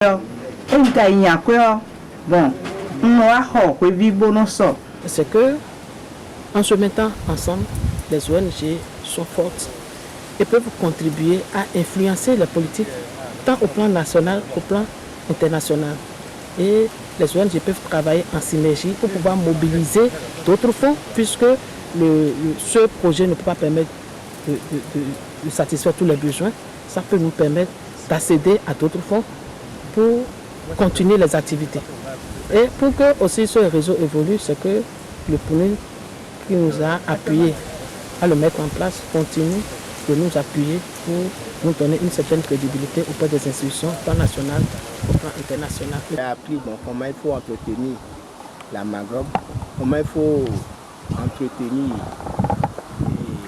C'est que, en se mettant ensemble, les ONG sont fortes et peuvent contribuer à influencer la politique, tant au plan national qu'au plan international. Et les ONG peuvent travailler en synergie pour pouvoir mobiliser d'autres fonds, puisque ce projet ne peut pas permettre de satisfaire tous les besoins. Ça peut nous permettre d'accéder à d'autres fonds pour continuer les activités. Et pour que aussi ce réseau évolue, c'est que le PNUD qui nous a appuyés à le mettre en place continue de nous appuyer pour nous donner une certaine crédibilité auprès des institutions, tant nationales qu'au plan international. J'ai appris comment il faut entretenir la mangrove, comment il faut entretenir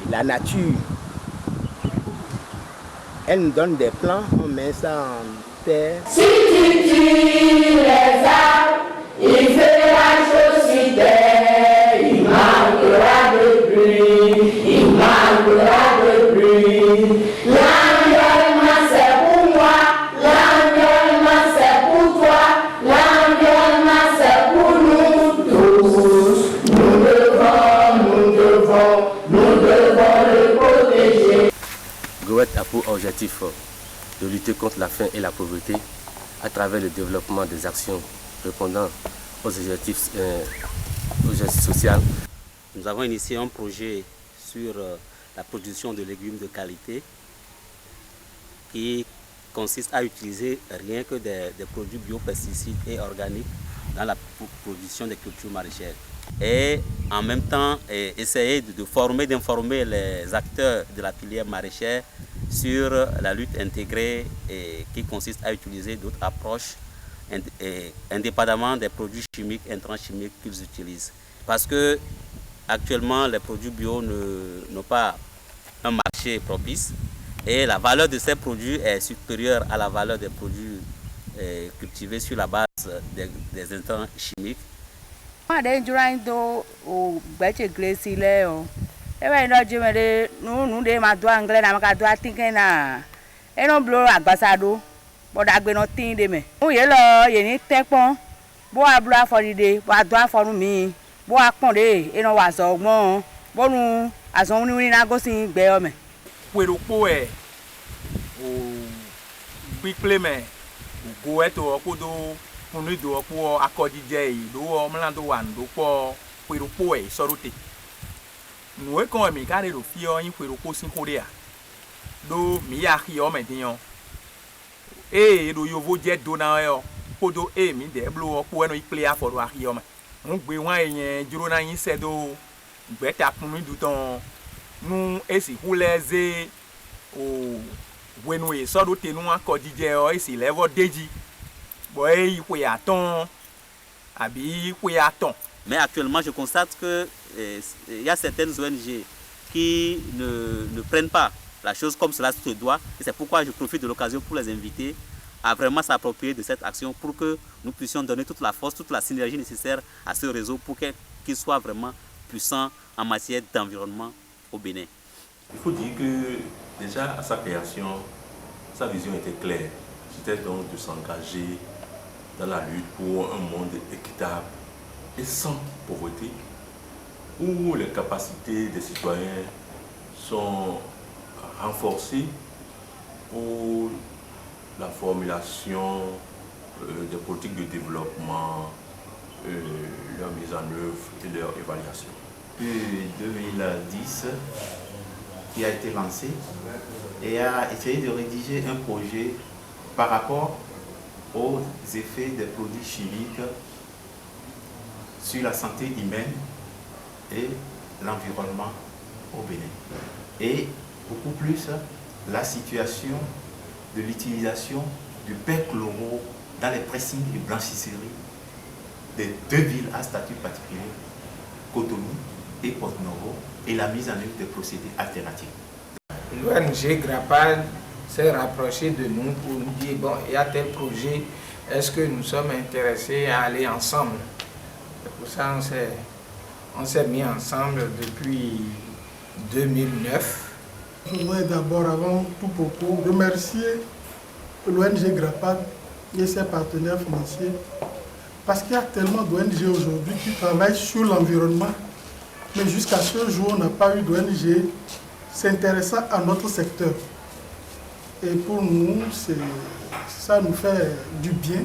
la nature. Elle nous donne des plans, on met ça en terre. Si tu tues les arbres, il fera chaud sur terre, il manquera de pluie, il manquera de pluie. L'environnement c'est pour moi, l'environnement c'est pour toi, l'environnement c'est pour nous tous. Nous devons le protéger. GOET a pour objectif de lutter contre la faim et la pauvreté à travers le développement des actions répondant aux objectifs sociaux. Nous avons initié un projet sur la production de légumes de qualité qui consiste à utiliser rien que des produits biopesticides et organiques dans la production des cultures maraîchères. Et en même temps, essayer d'informer les acteurs de la filière maraîchère sur la lutte intégrée qui consiste à utiliser d'autres approches indépendamment des produits chimiques, intrants chimiques qu'ils utilisent. Parce que actuellement, les produits bio n'ont pas un marché propice et la valeur de ces produits est supérieure à la valeur des produits cultivés sur la base des intrants chimiques. Nous quand mi carré le fio in quero cosin Korea do mi ya hi o medin do yo vo je do na yo podo mi de blo o po no i play aforo a hi o ma un gbe wan yen juro na yin se do gbe ta kun mi du ton nu esi huleze o wenu e so do te nu akojije o esi level deji bo i pe aton abi pe aton. Mais actuellement, je constate que y a certaines ONG qui ne prennent pas la chose comme cela se doit. Et c'est pourquoi je profite de l'occasion pour les inviter à vraiment s'approprier de cette action pour que nous puissions donner toute la force, toute la synergie nécessaire à ce réseau pour qu'il soit vraiment puissant en matière d'environnement au Bénin. Il faut dire que déjà à sa création, sa vision était claire. C'était donc de s'engager dans la lutte pour un monde équitable et sans pauvreté, où les capacités des citoyens sont renforcées pour la formulation des politiques de développement, leur mise en œuvre et leur évaluation. Depuis 2010, qui a été lancé et a essayé de rédiger un projet par rapport aux effets des produits chimiques sur la santé humaine et l'environnement au Bénin. Et beaucoup plus la situation de l'utilisation du perchloro dans les pressings et blanchisseries des deux villes à statut particulier, Cotonou et Porto-Novo, et la mise en œuvre des procédés alternatifs. L'ONG GRAPAD s'est rapproché de nous pour nous dire, bon, il y a tel projet, est-ce que nous sommes intéressés à aller ensemble? C'est pour ça on s'est mis ensemble depuis 2009. Je voudrais d'abord, avant tout propos, remercier l'ONG GRAPAD et ses partenaires financiers. Parce qu'il y a tellement d'ONG aujourd'hui qui travaillent sur l'environnement, mais jusqu'à ce jour, on n'a pas eu d'ONG s'intéressant à notre secteur. Et pour nous, ça nous fait du bien,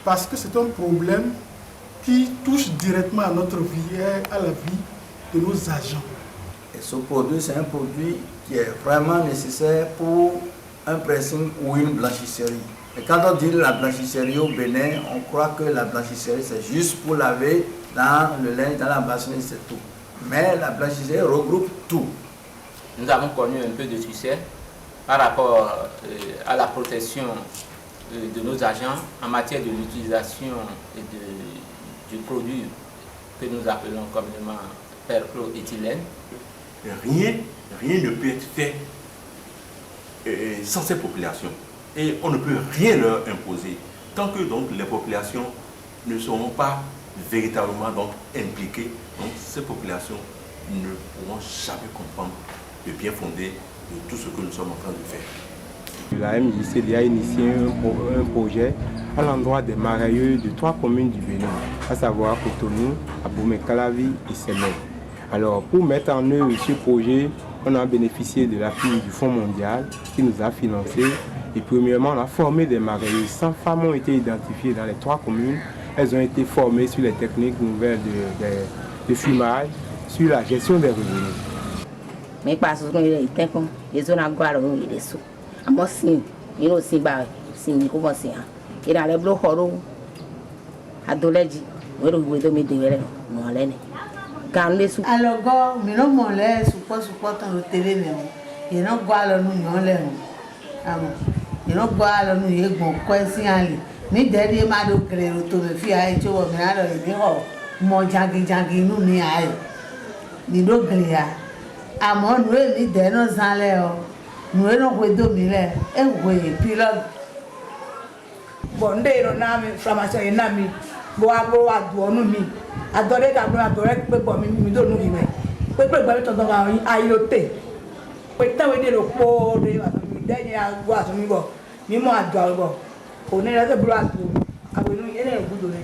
parce que c'est un problème qui touche directement à notre vie et à la vie de nos agents. Et ce produit, c'est un produit qui est vraiment nécessaire pour un pressing ou une blanchisserie. Et quand on dit la blanchisserie au Bénin, on croit que la blanchisserie c'est juste pour laver dans le linge, dans la bassine, c'est tout. Mais la blanchisserie regroupe tout. Nous avons connu un peu de succès par rapport à la protection de nos agents en matière de l'utilisation du produit que nous appelons communément perchloéthylène. Rien ne peut être fait sans ces populations. Et on ne peut rien leur imposer tant que donc, les populations ne seront pas véritablement donc, impliquées. Donc ces populations ne pourront jamais comprendre le bien fondé de tout ce que nous sommes en train de faire. La MJC a initié un projet à l'endroit des marailleux de 3 communes du Bénin, à savoir Cotonou, Abomey-Calavi et Sémé. Alors pour mettre en œuvre ce projet, on a bénéficié de l'appui du Fonds mondial qui nous a financé. Et premièrement, on a formé des marailleuses. 100 femmes ont été identifiées dans les 3 communes. Elles ont été formées sur les techniques nouvelles de fumage, sur la gestion des revenus. Mais parce que les zones agora les sous. À moi si, il aussi bas, si nous commençons. Et dans les blocs hors, à Doleji, où nous devons mettre nous allons. Quand les sous. Alors go, mais non mon lait, suppose dans le télé mais il non guala nous non lait. Amo. Il non guala nous y bon coincé ali. Ni derrière ma do créer to me fi ai cho me na do ni ho. Mo jangi nous ni ai. Ni do glia. Amo nous ni de no zanle o. Nous no we do mi le. E we pilote. Bonde no na mi formation e na mi. Bo abo adu onu mi. Adore ka bro adore pe bo mi do nu mi me. Pe gba mi to do ba ayote. Pe ta we de lo po de wa mi de ya go aso mi bo. Mi mo adu bo. Ko ne le bro adu. Abo nu ye le gudo ne.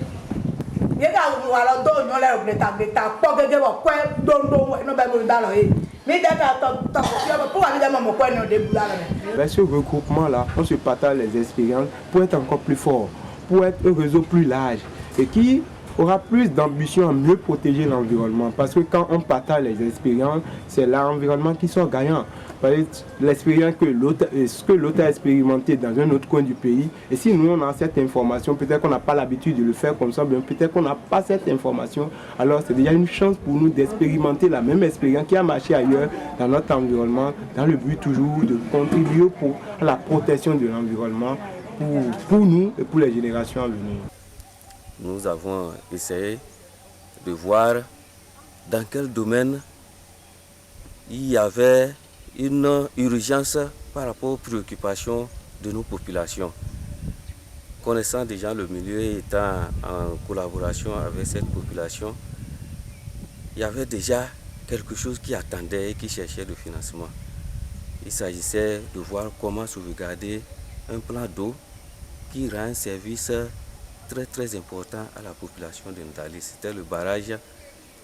Ye ka wa lo do nyo le ta po gege bo kwe dondo no ba mo da lo e. Mi de ta to ko wa mi da mo kwe no de bula le. Avec ce regroupement-là, on se partage les expériences pour être encore plus fort, pour être un réseau plus large et qui aura plus d'ambition à mieux protéger l'environnement. Parce que quand on partage les expériences, c'est l'environnement qui sort gagnant. L'expérience que l'autre a expérimenté dans un autre coin du pays. Et si nous, on a cette information, peut-être qu'on n'a pas l'habitude de le faire comme ça, mais peut-être qu'on n'a pas cette information. Alors c'est déjà une chance pour nous d'expérimenter la même expérience qui a marché ailleurs dans notre environnement, dans le but toujours de contribuer à la protection de l'environnement pour nous et pour les générations à venir. Nous avons essayé de voir dans quel domaine il y avait une urgence par rapport aux préoccupations de nos populations. Connaissant déjà le milieu et étant en collaboration avec cette population, il y avait déjà quelque chose qui attendait et qui cherchait le financement. Il s'agissait de voir comment sauvegarder un plan d'eau qui rend un service très important à la population de Ndali. C'était le barrage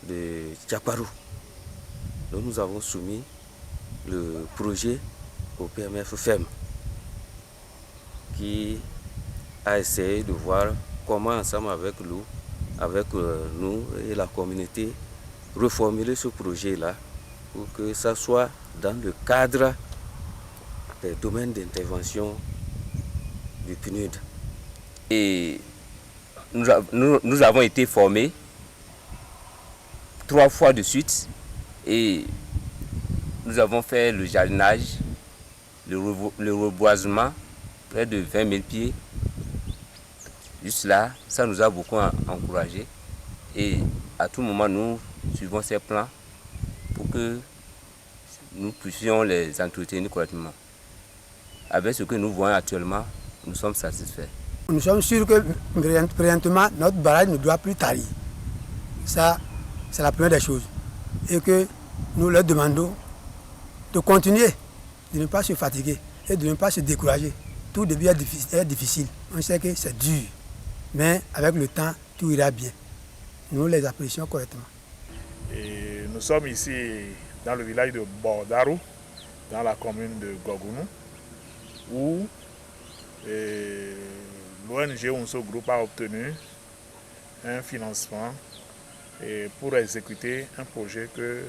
de Tchaparou. Donc nous avons soumis le projet au PMF FEM qui a essayé de voir comment ensemble avec nous et la communauté reformuler ce projet-là pour que ça soit dans le cadre des domaines d'intervention du PNUD. Et nous avons été formés 3 fois de suite et nous avons fait le jardinage, le reboisement, près de 20 000 pieds. Juste là, ça nous a beaucoup encouragés. Et à tout moment, nous suivons ces plans pour que nous puissions les entretenir correctement. Avec ce que nous voyons actuellement, nous sommes satisfaits. Nous sommes sûrs que présentement, notre barrage ne doit plus tarir. Ça, c'est la première des choses. Et que nous leur demandons de continuer, de ne pas se fatiguer et de ne pas se décourager. Tout début est difficile. On sait que c'est dur, mais avec le temps, tout ira bien. Nous les apprécions correctement. Et nous sommes ici dans le village de Bordaru, dans la commune de Gogounou, où l'ONG Unso Group a obtenu un financement pour exécuter un projet que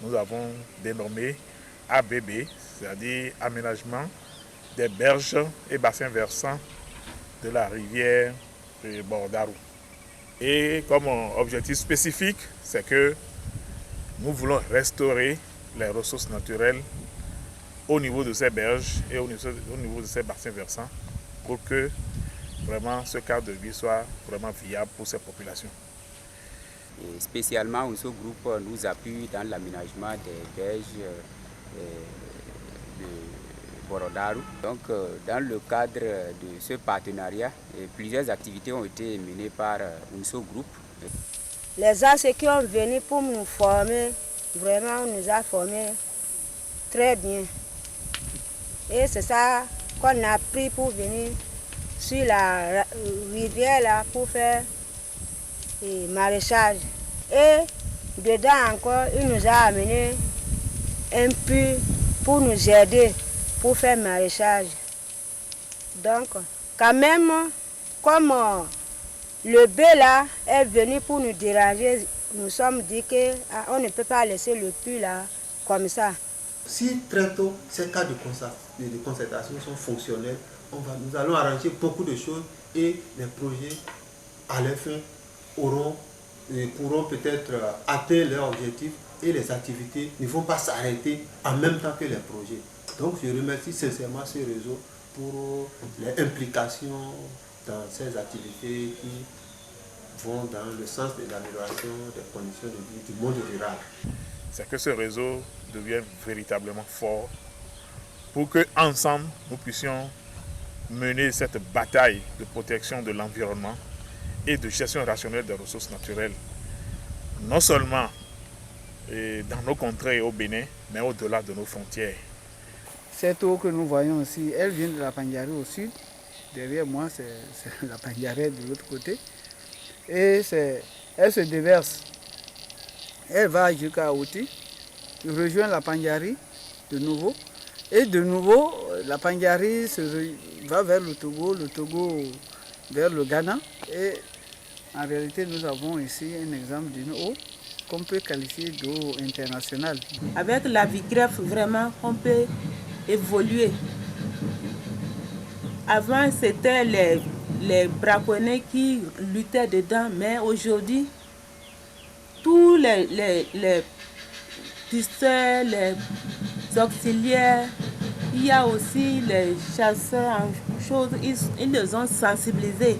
nous avons dénommé ABB, c'est-à-dire aménagement des berges et bassins versants de la rivière Bordaru. Et comme objectif spécifique, c'est que nous voulons restaurer les ressources naturelles au niveau de ces berges et au niveau de ces bassins versants pour que vraiment ce cadre de vie soit vraiment viable pour ces populations. Et spécialement, Unso Group nous appuie dans l'aménagement des berges de Bordaru. Donc, dans le cadre de ce partenariat, plusieurs activités ont été menées par Unso Group. Les gens qui ont venu pour nous former, vraiment, on nous a formés très bien. Et c'est ça qu'on a pris pour venir sur la rivière là pour faire maraîchage. Et dedans encore, il nous a amené un puits pour nous aider pour faire maraîchage. Donc, quand même, comme le B là est venu pour nous déranger, nous sommes dit qu'on ne peut pas laisser le puits là comme ça. Si très tôt ces cas de concertation sont fonctionnels, nous allons arranger beaucoup de choses et les projets à la fin pourront peut-être atteindre leur objectif et les activités ne vont pas s'arrêter en même temps que les projets. Donc je remercie sincèrement ce réseau pour l'implication dans ces activités qui vont dans le sens de l'amélioration des conditions de vie du monde rural. C'est que ce réseau devienne véritablement fort pour que ensemble nous puissions mener cette bataille de protection de l'environnement et de gestion rationnelle des ressources naturelles, non seulement dans nos contrées au Bénin, mais au-delà de nos frontières. Cette eau que nous voyons ici, elle vient de la Pandjari au sud. Derrière moi, c'est la Pandjari de l'autre côté. Et elle se déverse. Elle va jusqu'à Outi, rejoint la Pandjari de nouveau. Et de nouveau, la Pandjari va vers le Togo vers le Ghana. Et en réalité, nous avons ici un exemple d'une eau qu'on peut qualifier d'eau internationale. Avec la Vigref, vraiment, on peut évoluer. Avant, c'était les braconniers qui luttaient dedans, mais aujourd'hui, tous les pisteurs, les auxiliaires, il y a aussi les chasseurs en choses, ils les ont sensibilisés.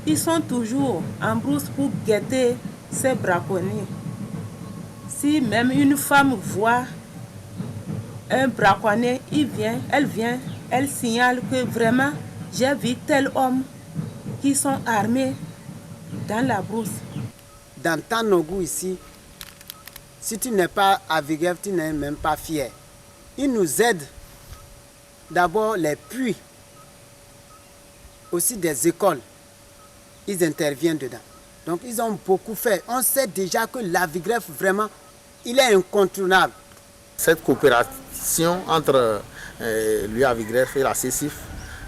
Ils sont toujours en brousse pour guetter ces braconniers. Si même une femme voit un braconnier, elle signale que vraiment j'ai vu tel homme qui sont armés dans la brousse. Dans Tanogou ici, si tu n'es pas à Vigref, tu n'es même pas fier. Ils nous aident. D'abord les puits, aussi des écoles, ils interviennent dedans. Donc ils ont beaucoup fait. On sait déjà que la Vigref, vraiment, il est incontournable. Cette coopération entre l'UAVigref et la CECIF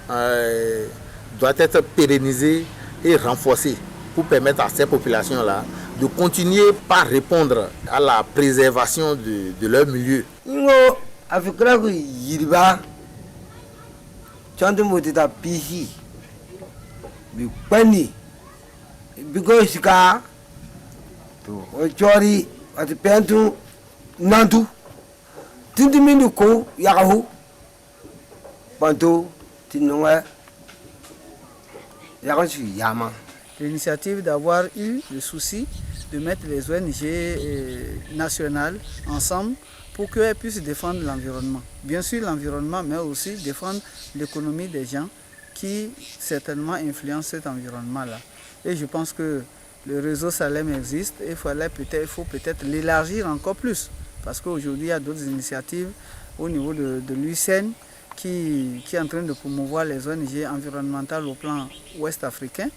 doit être pérennisée et renforcée pour permettre à ces populations-là de continuer par répondre à la préservation de leur milieu. L'initiative d'avoir eu le souci de mettre les ONG nationales ensemble pour qu'elles puissent défendre l'environnement. Bien sûr l'environnement, mais aussi défendre l'économie des gens qui certainement influencent cet environnement-là. Et je pense que le réseau Salem existe et il faut peut-être l'élargir encore plus. Parce qu'aujourd'hui, il y a d'autres initiatives au niveau de l'UICN qui est en train de promouvoir les ONG environnementales au plan ouest africain.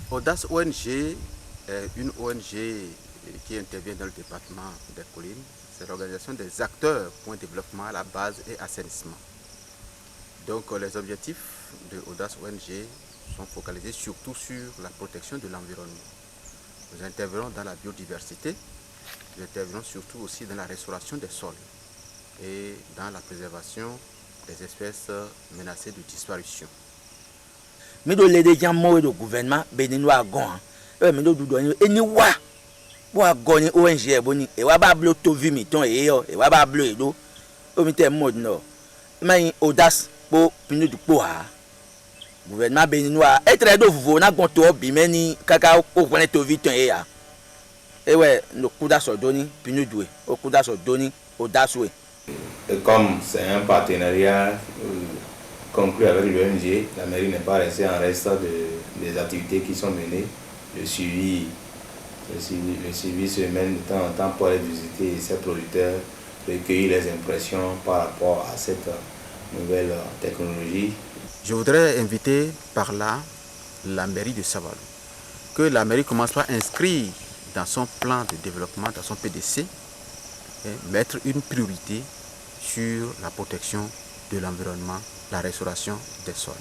Audace ONG est une ONG qui intervient dans le département des collines. C'est l'organisation des acteurs pour un développement à la base et assainissement. Donc les objectifs de Audace ONG sont focalisés surtout sur la protection de l'environnement. Nous intervenons dans la biodiversité, nous intervenons surtout aussi dans la restauration des sols et dans la préservation des espèces menacées de disparition. Mais dans les gens morts du gouvernement, béninois gon. Mais nous doudons et ni wa. Wa goni ONG boni e wa ba blo to vi mi ton e yo e wa ba blo e do. O mi te mod no. Mais Audace po pinu du po ha. Gouvernement béninois et très do vous na gon to bi meni kaka o kone to vi ton e ya. Et ouais, no kuda so doni pinu doué. O kuda so doni Audace we. Et comme c'est un partenariat conclu avec l'ONG, la mairie n'est pas restée en reste des activités qui sont menées. Le suivi se mène de temps en temps pour aller visiter ces producteurs, recueillir les impressions par rapport à cette nouvelle technologie. Je voudrais inviter par là la mairie de Savalou, que la mairie commence par inscrire dans son plan de développement, dans son PDC, mettre une priorité sur la protection de l'environnement, la restauration des sols,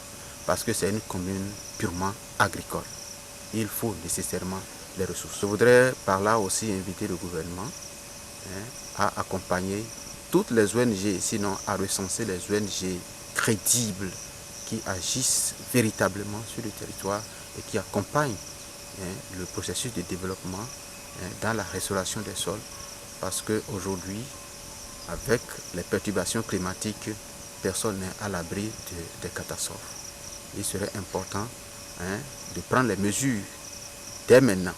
parce que c'est une commune purement agricole. Il faut nécessairement les ressources. Je voudrais par là aussi inviter le gouvernement à accompagner toutes les ONG, sinon à recenser les ONG crédibles qui agissent véritablement sur le territoire et qui accompagnent le processus de développement dans la restauration des sols, parce qu'aujourd'hui, avec les perturbations climatiques, personne n'est à l'abri des catastrophes. Il serait important de prendre les mesures dès maintenant